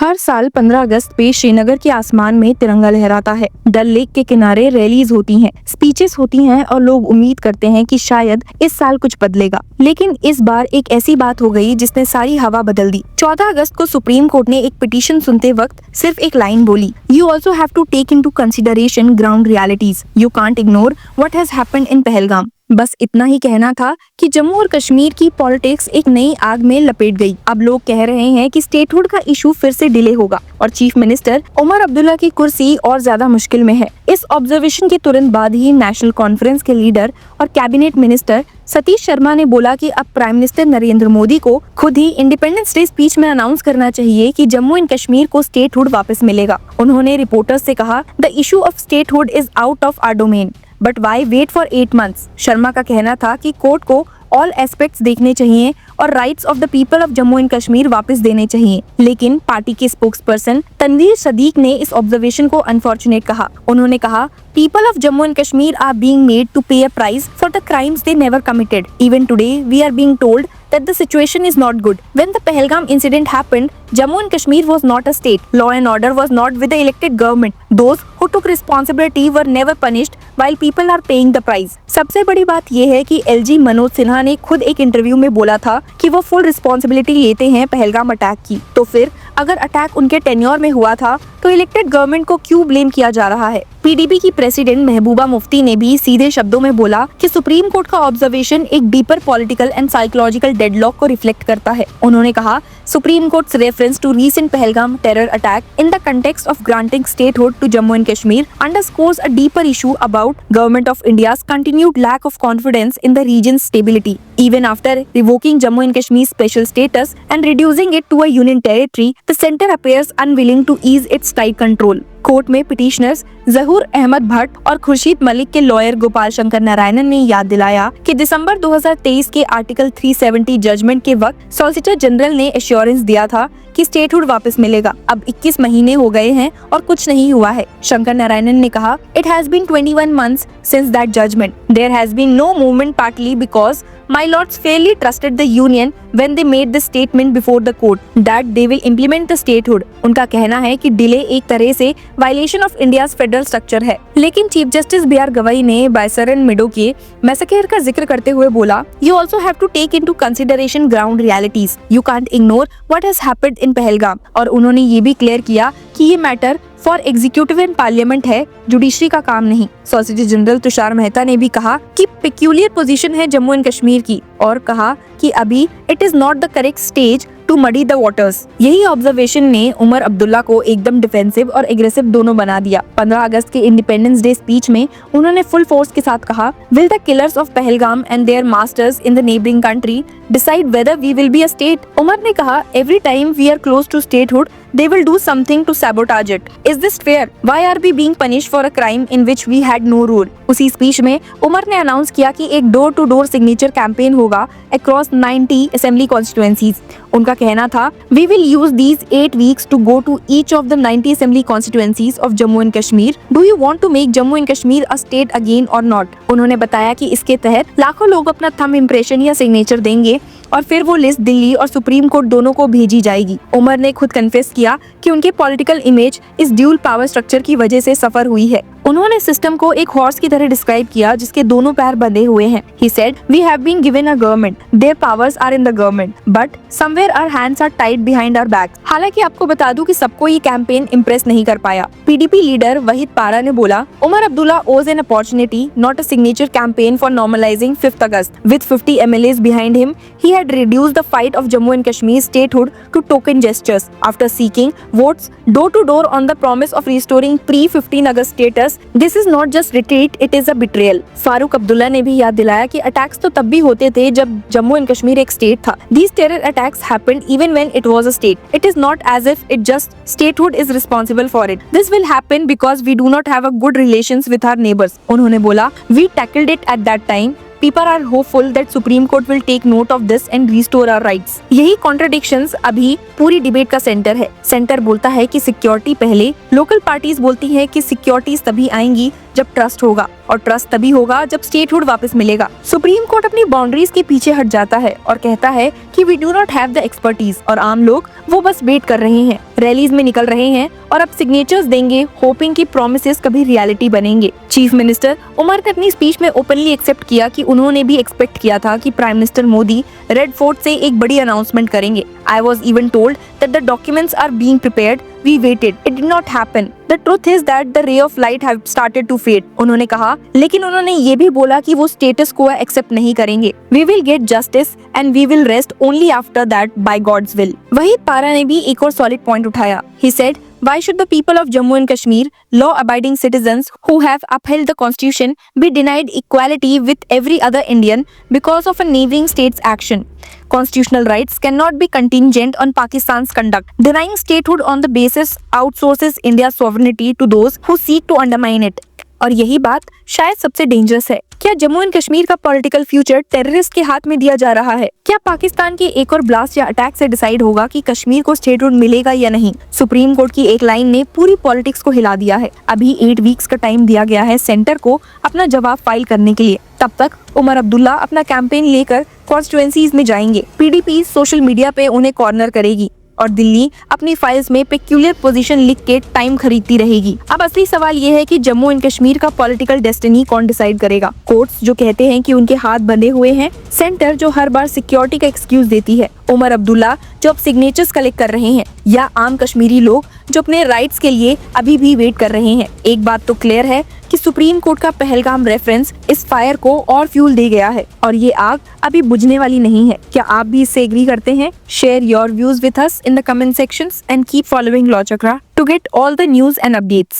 हर साल 15 अगस्त पे श्रीनगर के आसमान में तिरंगा लहराता है। डल लेक के किनारे रैलीज होती हैं, स्पीचेस होती हैं और लोग उम्मीद करते हैं कि शायद इस साल कुछ बदलेगा। लेकिन इस बार एक ऐसी बात हो गई जिसने सारी हवा बदल दी। 14 अगस्त को सुप्रीम कोर्ट ने एक पिटीशन सुनते वक्त सिर्फ एक लाइन बोली, you also have to take into consideration ground realities, you can't ignore what has happened in Pahalgam. बस इतना ही कहना था कि जम्मू और कश्मीर की पॉलिटिक्स एक नई आग में लपेट गई। अब लोग कह रहे हैं कि स्टेटहुड का इशू फिर से डिले होगा और चीफ मिनिस्टर उमर अब्दुल्ला की कुर्सी और ज्यादा मुश्किल में है। इस ऑब्जर्वेशन के तुरंत बाद ही नेशनल कॉन्फ्रेंस के लीडर और कैबिनेट मिनिस्टर सतीश शर्मा ने बोला कि अब प्राइम मिनिस्टर नरेंद्र मोदी को खुद ही इंडिपेंडेंस डे स्पीच में अनाउंस करना चाहिए कि जम्मू एंड कश्मीर को स्टेटहुड वापस मिलेगा। उन्होंने रिपोर्टर्स से कहा, the issue of statehood is out of our domain, but why wait for 8 months? Sharma का कहना था कि कोर्ट को ऑल एस्पेक्ट्स देखने चाहिए और rights of the people of Jammu and Kashmir वापस देने चाहिए। लेकिन पार्टी के स्पोक्सपर्सन तनवीर सदीक ने इस ऑब्जर्वेशन को अनफॉर्चुनेट कहा। उन्होंने कहा, people of Jammu and Kashmir are being made to pay a price for the crimes they never committed. Even today we are being told that the situation is not good. When the Pahalgam incident happened, Jammu and Kashmir was not a state. Law and order was not with the elected government. Those who took responsibility were never punished while people are paying the price. सबसे बड़ी बात यह है कि LG Manoj Sinha ने खुद एक interview में बोला था कि वो फुल रिस्पॉन्सिबिलिटी लेते हैं पहलगाम अटैक की। तो फिर अगर अटैक उनके टेन्योर में हुआ था तो इलेक्टेड गवर्नमेंट को क्यों ब्लेम किया जा रहा है? PDP की प्रेसिडेंट महबूबा मुफ्ती ने भी सीधे शब्दों में बोला कि सुप्रीम कोर्ट का ऑब्जर्वेशन एक deeper political and psychological deadlock को रिफ्लेक्ट करता है। उन्होंने कहा, supreme court's reference to recent Pahalgam terror attack in the context of granting statehood to Jammu and Kashmir underscores a deeper issue about Government of India's continued lack of confidence in the region's stability. Even after revoking Jammu and Kashmir's special status and reducing it to a union territory, the center appears unwilling to ease its tight control. Court में petitioners जहूर अहमद भट्ट और खुर्शीद मलिक के lawyer Gopal Shankar Narayanan ने याद दिलाया कि दिसंबर 2023 के article 370 judgement के वक्त सॉलिसिटर जनरल ने एश्योरेंस दिया था कि स्टेटहुड वापस मिलेगा। अब 21 महीने हो गए हैं और कुछ नहीं हुआ है। शंकर नारायणन ने कहा, it has been 21 months since that judgment. There has been no movement partly because my lords fairly trusted the union when they made the statement before the court that they will implement the statehood. उनका कहना है कि delay एक तरह से violation of India's federal structure है। लेकिन chief justice B are गवाई ने बायसरन मिडो के मैसेकेर का जिक्र करते हुए बोला, you also have to take into consideration ground realities, you can't ignore what has happened in Pahalgam. और उन्होंने ये भी क्लियर किया कि ये matter for executive and parliament है, जुडिशरी का काम नहीं। सॉलिसिटर जनरल तुषार मेहता ने भी कहा कि पेक्यूलियर पोजीशन है जम्मू एंड कश्मीर की और कहा कि अभी it is not the correct stage to muddy the waters. यही ऑब्जर्वेशन ने उमर अब्दुल्ला को एकदम डिफेंसिव और एग्रेसिव दोनों बना दिया। 15 अगस्त के इंडिपेंडेंस डे स्पीच में उन्होंने फुल फोर्स के साथ कहा, will the killers of Pahalgam and their masters in the neighbouring country decide whether we will be a state? Omar ने कहा, every time we are close to statehood they will do something to sabotage it. Is this fair? Why are we being punished for a crime in which we had no role? उसी speech में उमर ने announce किया कि एक door to door signature campaign होगा across 90 assembly constituencies. उनका कहना था, we will use these 8 weeks to go to each of the 90 assembly constituencies of Jammu and Kashmir. Do you want to make Jammu and Kashmir a state again or not? उन्होंने बताया कि इसके तहत लाखों लोग अपना थंब इम्प्रेशन या signature देंगे और फिर वो लिस्ट दिल्ली और सुप्रीम कोर्ट दोनों को भेजी जाएगी। उमर ने खुद कन्फेस किया कि उनके पॉलिटिकल इमेज इस ड्यूल पावर स्ट्रक्चर की वजह से सफर हुई है। उन्होंने सिस्टम को एक हॉर्स की तरह डिस्क्राइब किया जिसके दोनों पैर बंधे हुए हैं। He said, we have been given a government. Their powers are in the government, but somewhere our hands are tied behind our backs. हालांकि आपको बता दूं कि सबको ये कैंपेन इम्प्रेस नहीं कर पाया। PDP लीडर वहीद पारा ने बोला, Omar Abdullah owes an opportunity, not a signature campaign for normalizing 5th August. With 50 MLAs behind him, he had reduced the fight of Jammu and Kashmir statehood to token gestures. After seeking votes door to door on the promise of restoring pre-15 August status, this is not just retreat, it is a betrayal. Farooq Abdullah ने भी याद दिलाया कि attacks तो तब भी होते थे जब जम्मू एंड कश्मीर एक स्टेट था। These terror attacks happened even when it was a state. It is not as if it just statehood is responsible for it. This will happen because we do not have a good relations with our neighbors. उन्होंने बोला, we tackled it at that time. People are hopeful that Supreme Court will take note of this and restore our rights. यही contradictions अभी पूरी debate का centre है। Centre बोलता है कि सिक्योरिटी पहले, लोकल पार्टीज बोलती है कि सिक्योरिटीज तभी आएंगी जब ट्रस्ट होगा, और ट्रस्ट तभी होगा जब स्टेटहुड वापस मिलेगा। सुप्रीम कोर्ट अपनी बाउंड्रीज के पीछे हट जाता है और कहता है कि we do not have the expertise, और आम लोग वो बस वेट कर रहे हैं, रैलीज में निकल रहे हैं और अब सिग्नेचर्स देंगे, होपिंग कि प्रोमिसेस कभी रियलिटी बनेंगे। चीफ मिनिस्टर उमर ने अपनी स्पीच में ओपनली एक्सेप्ट किया कि उन्होंने भी एक्सपेक्ट किया था कि prime minister Modi red fort से एक बड़ी अनाउंसमेंट करेंगे। I was even told that the documents are being prepared. We waited. It did not happen. The truth is that the ray of light have started to fade. उन्होंने कहा, लेकिन उन्होंने ये भी बोला कि वो स्टेटस को एक्सेप्ट नहीं करेंगे। We will get justice and we will rest only after that by God's will. वही पारा ने भी एक और सॉलिड पॉइंट उठाया। He said, why should the people of Jammu and Kashmir, law-abiding citizens who have upheld the constitution, be denied equality with every other Indian because of a neighboring state's action? Constitutional rights cannot be contingent on Pakistan's conduct. Denying statehood on the basis outsources India's sovereignty to those who seek to undermine it. और यही बात शायद सबसे dangerous है। क्या Jammu and Kashmir का political future terrorist के हाथ में दिया जा रहा है? क्या पाकिस्तान के एक और ब्लास्ट या अटैक से डिसाइड होगा कि कश्मीर को स्टेटहुड मिलेगा या नहीं? सुप्रीम कोर्ट की एक लाइन ने पूरी पॉलिटिक्स को हिला दिया है। अभी 8 वीक्स का टाइम दिया गया है सेंटर को अपना जवाब फाइल करने के लिए। तब तक उमर अब्दुल्ला अपना कैंपेन लेकर कॉन्स्टिट्यूएंसीज में जाएंगे। पीडीपी सोशल मीडिया पे उन्हें कॉर्नर करेगी और दिल्ली अपनी फाइल्स में पेक्यूलियर पोजीशन लिख के टाइम खरीदती रहेगी। अब असली सवाल ये है कि जम्मू एंड कश्मीर का पॉलिटिकल डेस्टिनी कौन डिसाइड करेगा? कोर्ट्स जो कहते हैं कि उनके हाथ बंधे हुए हैं, सेंटर जो हर बार सिक्योरिटी का एक्सक्यूज देती है, उमर अब्दुल्ला जो अब सिग्नेचर्स कलेक्ट कर रहे हैं, या आम कश्मीरी लोग जो अपने राइट्स के लिए अभी भी वेट कर रहे हैं। एक बात तो क्लियर है कि सुप्रीम कोर्ट का पहलगाम रेफरेंस इस फायर को और फ्यूल दे गया है और ये आग अभी बुझने वाली नहीं है। क्या आप भी इससे एग्री करते हैं? Share your views with us in the comment sections and keep following Law Chakra to get all the news and updates.